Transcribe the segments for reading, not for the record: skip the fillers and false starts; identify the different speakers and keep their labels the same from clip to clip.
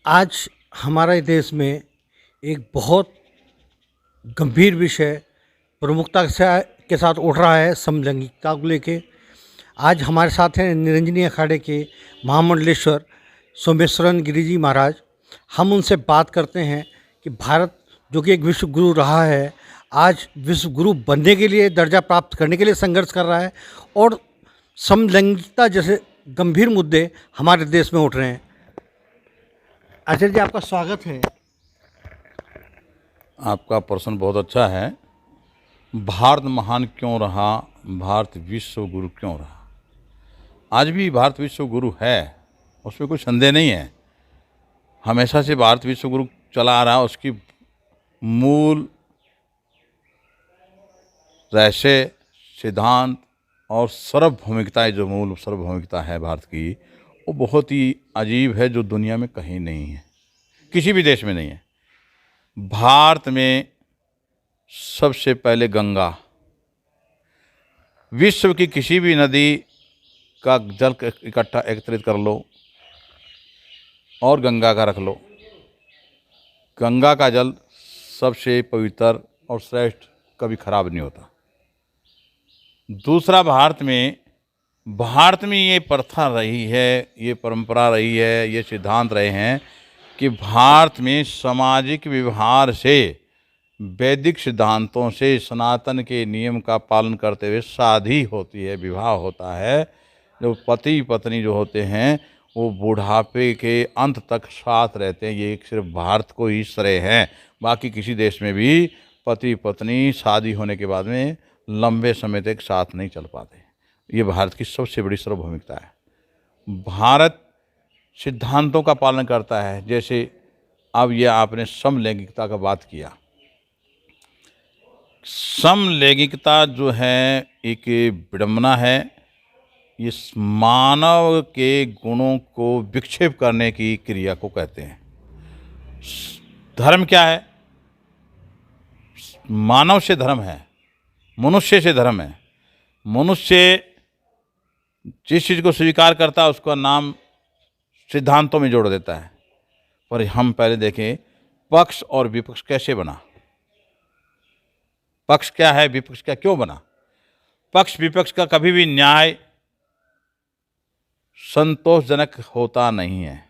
Speaker 1: आज हमारे देश में एक बहुत गंभीर विषय प्रमुखता के साथ उठ रहा है समलैंगिकता को लेके। आज हमारे साथ हैं निरंजनी अखाड़े के महामंडलेश्वर सोमेश्वरन गिरी जी महाराज। हम उनसे बात करते हैं कि भारत जो कि एक विश्व गुरु रहा है, आज विश्व गुरु बनने के लिए, दर्जा प्राप्त करने के लिए संघर्ष कर रहा है और समलैंगिकता जैसे गंभीर मुद्दे हमारे देश में उठ रहे हैं। आचार्य जी, आपका स्वागत है।
Speaker 2: आपका प्रश्न बहुत अच्छा है। भारत महान क्यों रहा, भारत विश्व गुरु क्यों रहा? आज भी भारत विश्व गुरु है, उसमें कोई संदेह नहीं है। हमेशा से भारत विश्व गुरु चला आ रहा। उसकी मूल रहस्य, सिद्धांत और सार्वभौमिकता, जो मूल सार्वभौमिकता है भारत की, वो बहुत ही अजीब है, जो दुनिया में कहीं नहीं है, किसी भी देश में नहीं है। भारत में सबसे पहले गंगा, विश्व की किसी भी नदी का जल इकट्ठा एकत्रित कर लो और गंगा का रख लो, गंगा का जल सबसे पवित्र और श्रेष्ठ, कभी खराब नहीं होता। दूसरा, भारत में ये प्रथा रही है, ये परंपरा रही है, ये सिद्धांत रहे हैं कि भारत में सामाजिक व्यवहार से, वैदिक सिद्धांतों से, सनातन के नियम का पालन करते हुए शादी होती है, विवाह होता है। जो पति पत्नी जो होते हैं वो बुढ़ापे के अंत तक साथ रहते हैं। ये एक सिर्फ भारत को ही श्रेय है। बाकी किसी देश में भी पति पत्नी शादी होने के बाद में लंबे समय तक साथ नहीं चल पाते। ये भारत की सबसे बड़ी सार्वभौमिकता है। भारत सिद्धांतों का पालन करता है। जैसे अब ये आपने समलैंगिकता का बात किया। समलैंगिकता जो है एक विडंबना है। ये मानव के गुणों को विक्षेप करने की क्रिया को कहते हैं। धर्म क्या है? मानव से धर्म है, मनुष्य से धर्म है। मनुष्य जिस चीज़ को स्वीकार करता है उसका नाम सिद्धांतों में जोड़ देता है। पर हम पहले देखें पक्ष और विपक्ष कैसे बना। पक्ष क्या है, विपक्ष क्या, क्यों बना? पक्ष विपक्ष का कभी भी न्याय संतोषजनक होता नहीं है।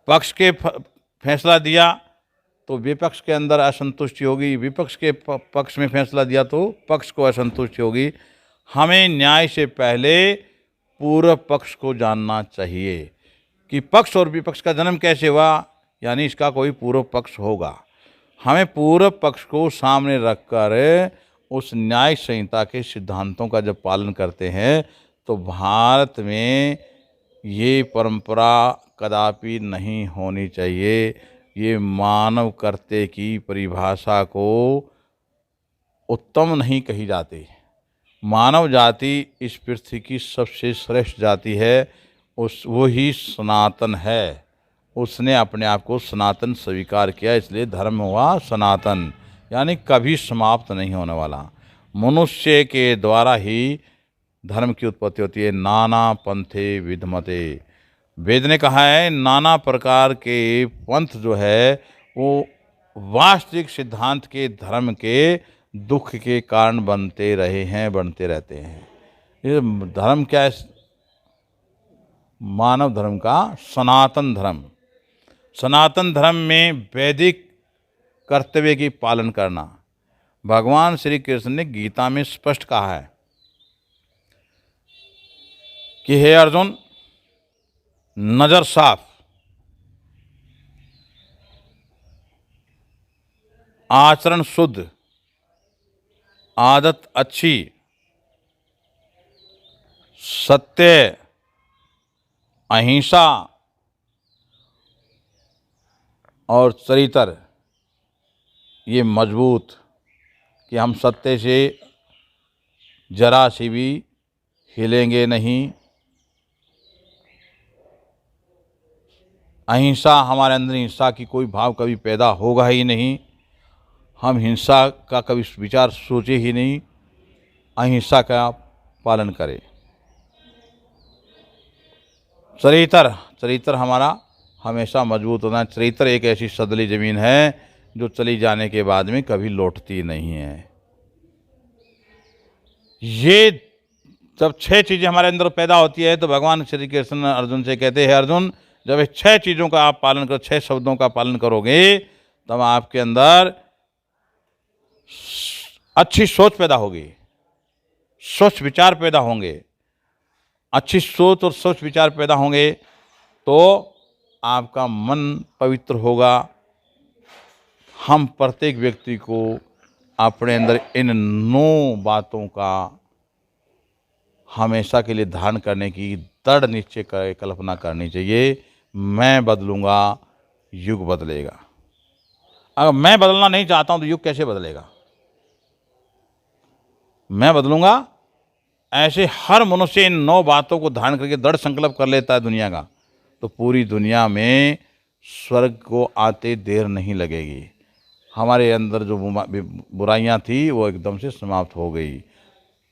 Speaker 2: पक्ष के फैसला दिया तो विपक्ष के अंदर असंतुष्टि होगी, विपक्ष के पक्ष में फैसला दिया तो पक्ष को असंतुष्टि होगी। हमें न्याय से पहले पूर्व पक्ष को जानना चाहिए कि पक्ष और विपक्ष का जन्म कैसे हुआ, यानी इसका कोई पूर्व पक्ष होगा। हमें पूर्व पक्ष को सामने रखकर उस न्याय संहिता के सिद्धांतों का जब पालन करते हैं तो भारत में ये परंपरा कदापि नहीं होनी चाहिए। ये मानव कर्ते की परिभाषा को उत्तम नहीं कही जाती। मानव जाति इस पृथ्वी की सबसे श्रेष्ठ जाति है। वो ही सनातन है। उसने अपने आप को सनातन स्वीकार किया, इसलिए धर्म हुआ सनातन, यानी कभी समाप्त नहीं होने वाला। मनुष्य के द्वारा ही धर्म की उत्पत्ति होती है। नाना पंथे विधमते, वेद ने कहा है नाना प्रकार के पंथ जो है वो वास्तविक सिद्धांत के धर्म के दुख के कारण बनते रहे हैं, बनते रहते हैं। ये धर्म क्या है? मानव धर्म का सनातन धर्म। सनातन धर्म में वैदिक कर्तव्य की पालन करना। भगवान श्री कृष्ण ने गीता में स्पष्ट कहा है कि हे अर्जुन, नजर साफ, आचरण शुद्ध, आदत अच्छी, सत्य, अहिंसा और चरित्र ये मजबूत, कि हम सत्य से जरा सी भी हिलेंगे नहीं। अहिंसा, हमारे अंदर हिंसा की कोई भाव कभी पैदा होगा ही नहीं। हम हिंसा का कभी विचार सोचे ही नहीं। अहिंसा का पालन करें। चरित्र हमारा हमेशा मजबूत होना। चरित्र एक ऐसी सदली ज़मीन है जो चली जाने के बाद में कभी लौटती नहीं है। ये जब 6 चीज़ें हमारे अंदर पैदा होती है तो भगवान श्री कृष्ण अर्जुन से कहते हैं, अर्जुन जब इस 6 चीज़ों का आप पालन करो, 6 शब्दों का पालन करोगे, तब आपके अंदर अच्छी सोच पैदा होगी, स्वच्छ विचार पैदा होंगे। अच्छी सोच और स्वच्छ विचार पैदा होंगे तो आपका मन पवित्र होगा। हम प्रत्येक व्यक्ति को अपने अंदर इन 9 बातों का हमेशा के लिए धारण करने की दृढ़ निश्चय कल्पना करनी चाहिए। मैं बदलूंगा, युग बदलेगा। अगर मैं बदलना नहीं चाहता हूं तो युग कैसे बदलेगा? मैं बदलूंगा, ऐसे हर मनुष्य इन 9 बातों को धारण करके दृढ़ संकल्प कर लेता है दुनिया का, तो पूरी दुनिया में स्वर्ग को आते देर नहीं लगेगी। हमारे अंदर जो बुराइयां थी वो एकदम से समाप्त हो गई।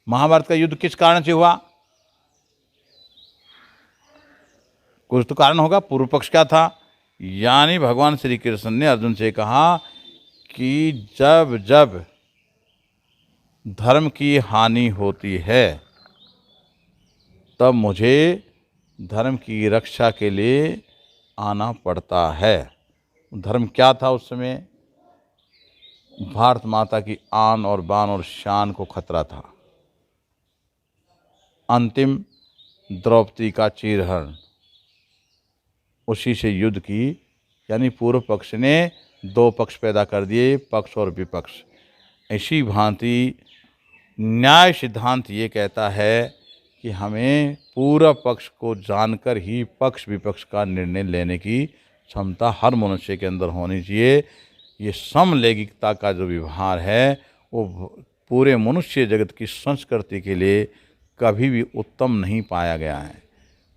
Speaker 2: महाभारत का युद्ध किस कारण से हुआ? कुछ तो कारण होगा। पूर्व पक्ष क्या था? यानी भगवान श्री कृष्ण ने अर्जुन से कहा कि जब जब धर्म की हानि होती है तब मुझे धर्म की रक्षा के लिए आना पड़ता है। धर्म क्या था उस समय? भारत माता की आन और बान और शान को खतरा था। अंतिम द्रौपदी का चीरहरण, उसी से युद्ध की। यानी पूर्व पक्ष ने 2 पक्ष पैदा कर दिए, पक्ष और विपक्ष। इसी भांति न्याय सिद्धांत ये कहता है कि हमें पूर्व पक्ष को जानकर ही पक्ष विपक्ष का निर्णय लेने की क्षमता हर मनुष्य के अंदर होनी चाहिए। ये समलैंगिकता का जो व्यवहार है वो पूरे मनुष्य जगत की संस्कृति के लिए कभी भी उत्तम नहीं पाया गया है।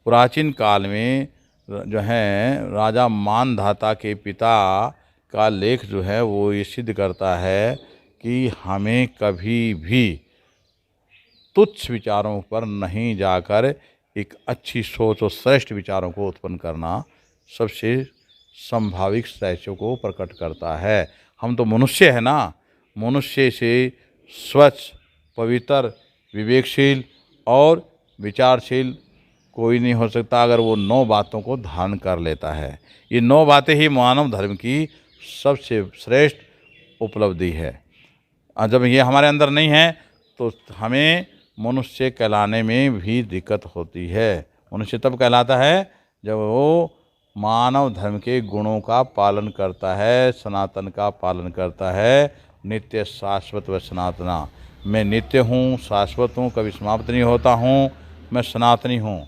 Speaker 2: प्राचीन काल में जो है राजा मानधाता के पिता का लेख जो है वो ये सिद्ध करता है कि हमें कभी भी तुच्छ विचारों पर नहीं जाकर एक अच्छी सोच और श्रेष्ठ विचारों को उत्पन्न करना सबसे संभाविक श्रेष्ठों को प्रकट करता है। हम तो मनुष्य है ना, मनुष्य से स्वच्छ, पवित्र, विवेकशील और विचारशील कोई नहीं हो सकता अगर वो 9 बातों को धारण कर लेता है। ये 9 बातें ही मानव धर्म की सबसे श्रेष्ठ उपलब्धि है। और जब ये हमारे अंदर नहीं है तो हमें मनुष्य कहलाने में भी दिक्कत होती है। मनुष्य तब कहलाता है जब वो मानव धर्म के गुणों का पालन करता है, सनातन का पालन करता है। नित्य शाश्वत व सनातना, मैं नित्य हूँ, शाश्वत हूँ, कभी समाप्त नहीं होता हूँ, मैं सनातनी हूँ,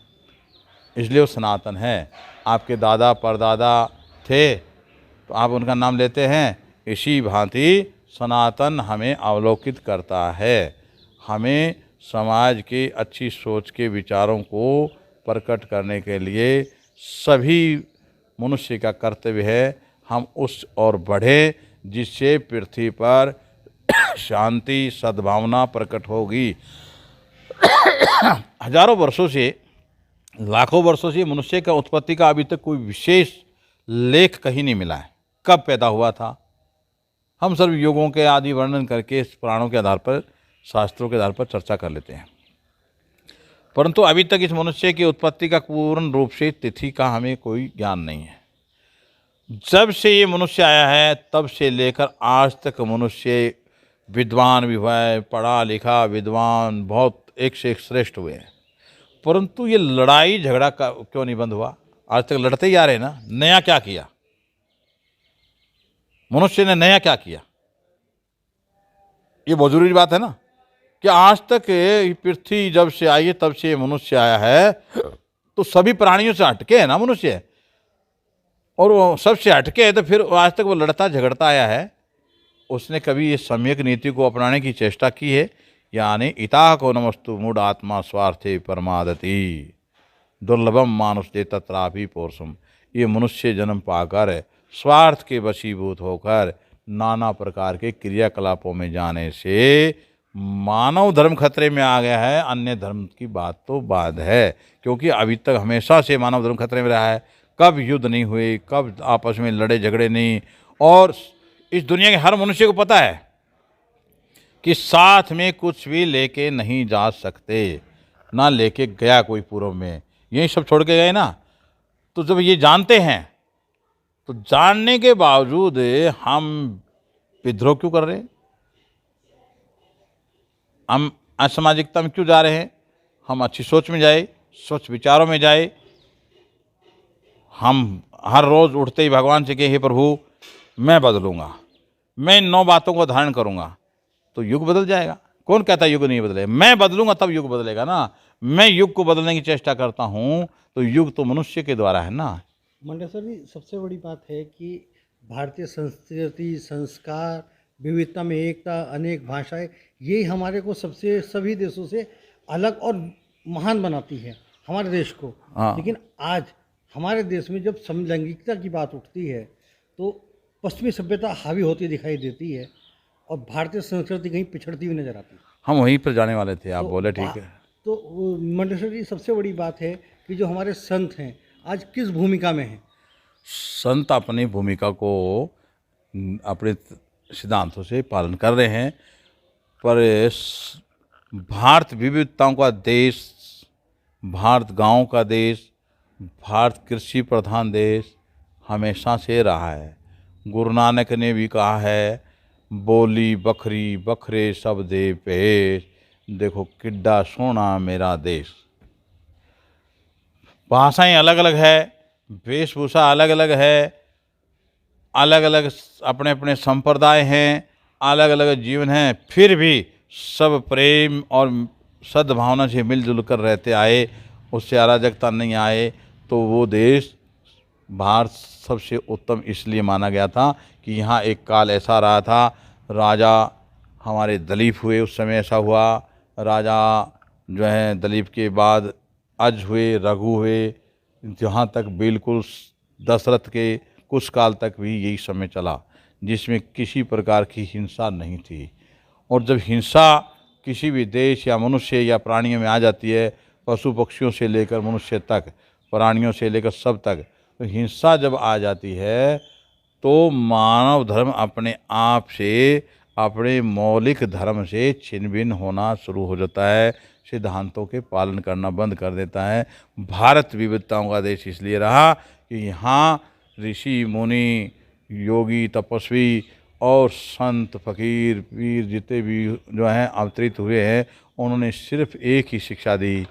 Speaker 2: इसलिए वो सनातन है। आपके दादा परदादा थे तो आप उनका नाम लेते हैं। इसी भांति सनातन हमें अवलोकित करता है। हमें समाज के अच्छी सोच के विचारों को प्रकट करने के लिए सभी मनुष्य का कर्तव्य है हम उस ओर बढ़े जिससे पृथ्वी पर शांति सद्भावना प्रकट होगी। हजारों वर्षों से, लाखों वर्षों से मनुष्य का उत्पत्ति का अभी तक कोई विशेष लेख कहीं नहीं मिला है। कब पैदा हुआ था? हम सर्व युगों के आदि वर्णन करके इस पुराणों के आधार पर, शास्त्रों के आधार पर चर्चा कर लेते हैं, परंतु अभी तक इस मनुष्य की उत्पत्ति का पूर्ण रूप से तिथि का हमें कोई ज्ञान नहीं है। जब से ये मनुष्य आया है तब से लेकर आज तक मनुष्य विद्वान भी हुआ है, पढ़ा लिखा विद्वान बहुत एक से एक श्रेष्ठ हुए हैं, परंतु ये लड़ाई झगड़ा का क्यों नहीं बंद हुआ? आज तक लड़ते ही आ रहे हैं ना। नया क्या किया मनुष्य ने? नया क्या किया? ये बहुत जरूरी बात है ना कि आज तक पृथ्वी जब से आई है तब से मनुष्य आया है तो सभी प्राणियों से हटके है ना मनुष्य, और वो सबसे हटके है तो फिर आज तक वो लड़ता झगड़ता आया है। उसने कभी इस सम्यक नीति को अपनाने की चेष्टा की है? यानी इता को नमस्तु मूढ़ आत्मा स्वार्थे परमादति दुर्लभम मानुष्य तत्रापि पौरुषम। ये मनुष्य जन्म पाकर स्वार्थ के वशीभूत होकर नाना प्रकार के क्रियाकलापों में जाने से मानव धर्म खतरे में आ गया है। अन्य धर्म की बात तो बाद है, क्योंकि अभी तक हमेशा से मानव धर्म खतरे में रहा है। कब युद्ध नहीं हुए, कब आपस में लड़े झगड़े नहीं। और इस दुनिया के हर मनुष्य को पता है कि साथ में कुछ भी लेके नहीं जा सकते, ना लेके गया कोई पूर्व में, यही सब छोड़ के गए ना। तो जब ये जानते हैं, तो जानने के बावजूद हम विद्रोह क्यों कर रहे हैं, हम असामाजिकता में क्यों जा रहे हैं? हम अच्छी सोच में जाए, स्वच्छ विचारों में जाए। हम हर रोज़ उठते ही भगवान से कहे, हे प्रभु मैं बदलूंगा, मैं इन 9 बातों को धारण करूंगा, तो युग बदल जाएगा। कौन कहता है युग नहीं बदले? मैं बदलूंगा तब युग बदलेगा ना। मैं युग को बदलने की चेष्टा करता हूं, तो युग तो मनुष्य के द्वारा है ना।
Speaker 1: मंडेसर जी, सबसे बड़ी बात है कि भारतीय संस्कृति, संस्कार, विविधता में एकता, अनेक भाषाएं, यही हमारे को सबसे सभी देशों से अलग और महान बनाती है, हमारे देश को।
Speaker 2: हाँ।
Speaker 1: लेकिन आज हमारे देश में जब समलैंगिकता की बात उठती है तो पश्चिमी सभ्यता हावी होती दिखाई देती है और भारतीय संस्कृति कहीं पिछड़ती हुई नजर आती है।
Speaker 2: हम वहीं पर जाने वाले थे, आप
Speaker 1: तो
Speaker 2: बोले ठीक है।
Speaker 1: तो मंडेसर जी, सबसे बड़ी बात है कि जो हमारे संत हैं आज किस भूमिका में हैं?
Speaker 2: संत अपनी भूमिका को अपने सिद्धांतों से पालन कर रहे हैं, पर भारत विविधताओं का देश, भारत गांव का देश, भारत कृषि प्रधान देश हमेशा से रहा है। गुरु नानक ने भी कहा है, बोली बखरी बखरे सब दे पेश, देखो किड्डा सोना मेरा देश। भाषाएं अलग अलग है, वेशभूषा अलग अलग है, अलग अलग अपने अपने संप्रदाय हैं, अलग अलग जीवन हैं, फिर भी सब प्रेम और सद्भावना से मिलजुल कर रहते आए, उससे अराजकता नहीं आए। तो वो देश भारत सबसे उत्तम इसलिए माना गया था कि यहाँ एक काल ऐसा रहा था, राजा हमारे दलीप हुए, उस समय ऐसा हुआ, राजा जो हैं दलीप के बाद अज हुए, रघु हुए, जहाँ तक बिल्कुल दशरथ के कुछ काल तक भी यही समय चला, जिसमें किसी प्रकार की हिंसा नहीं थी। और जब हिंसा किसी भी देश या मनुष्य या प्राणियों में आ जाती है, पशु पक्षियों से लेकर मनुष्य तक, प्राणियों से लेकर सब तक, तो हिंसा जब आ जाती है तो मानव धर्म अपने आप से, अपने मौलिक धर्म से छिन्न भिन्न होना शुरू हो जाता है, सिद्धांतों के पालन करना बंद कर देता है। भारत विविधताओं का देश इसलिए रहा कि यहाँ ऋषि मुनि, योगी, तपस्वी और संत फकीर पीर जितने भी जो हैं अवतरित हुए हैं, उन्होंने सिर्फ एक ही शिक्षा दी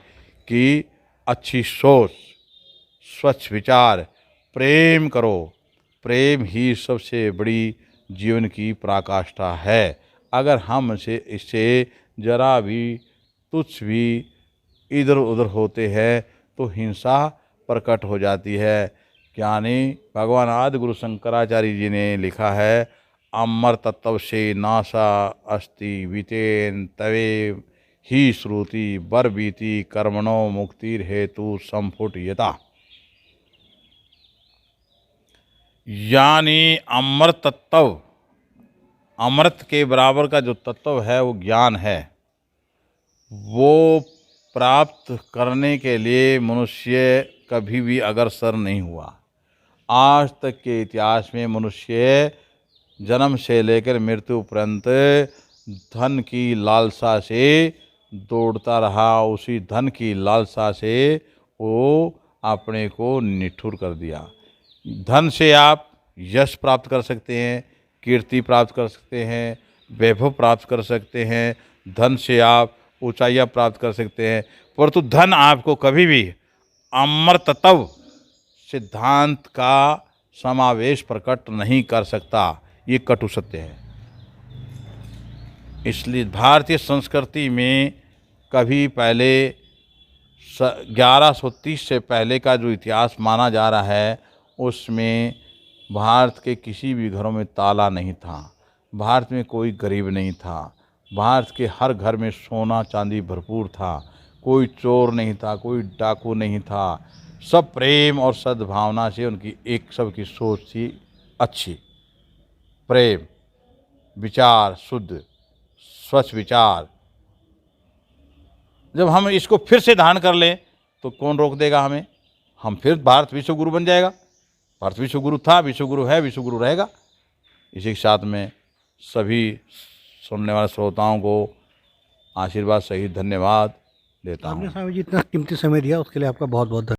Speaker 2: कि अच्छी सोच, स्वच्छ विचार, प्रेम करो। प्रेम ही सबसे बड़ी जीवन की पराकाष्ठा है। अगर हम इससे जरा भी तुच्छ भी इधर उधर होते हैं तो हिंसा प्रकट हो जाती है। ज्ञानी भगवान आदि गुरु शंकराचार्य जी ने लिखा है, अमर तत्व से नासा अस्ति वितेन तवे ही श्रुति बर बीती कर्मणो मुक्तिर हेतु संफुट यता। यानी अमर तत्व, अमृत के बराबर का जो तत्व है वो ज्ञान है, वो प्राप्त करने के लिए मनुष्य कभी भी अग्रसर नहीं हुआ। आज तक के इतिहास में मनुष्य जन्म से लेकर मृत्यु पर्यंत धन की लालसा से दौड़ता रहा, उसी धन की लालसा से वो अपने को निठुर कर दिया। धन से आप यश प्राप्त कर सकते हैं, कीर्ति प्राप्त कर सकते हैं, वैभव प्राप्त कर सकते हैं, धन से आप ऊंचाइयाँ प्राप्त कर सकते हैं, परंतु धन आपको कभी भी अमर तत्व सिद्धांत का समावेश प्रकट नहीं कर सकता। ये कटु सत्य है। इसलिए भारतीय संस्कृति में कभी पहले 1130 से पहले का जो इतिहास माना जा रहा है, उसमें भारत के किसी भी घरों में ताला नहीं था, भारत में कोई गरीब नहीं था, भारत के हर घर में सोना चांदी भरपूर था, कोई चोर नहीं था, कोई डाकू नहीं था, सब प्रेम और सद्भावना से उनकी एक सबकी सोच थी अच्छी, प्रेम, विचार शुद्ध, स्वच्छ विचार। जब हम इसको फिर से धारण कर लें तो कौन रोक देगा हमें? हम फिर भारत विश्व गुरु बन जाएगा। भारत विश्व गुरु था, विश्व गुरु है, विश्व गुरु रहेगा। इसी के साथ में सभी सुनने वाले श्रोताओं को आशीर्वाद सहित धन्यवाद देता हूँ।
Speaker 1: आपने स्वामी जी इतना कीमती समय दिया, उसके लिए आपका बहुत बहुत धन्यवाद।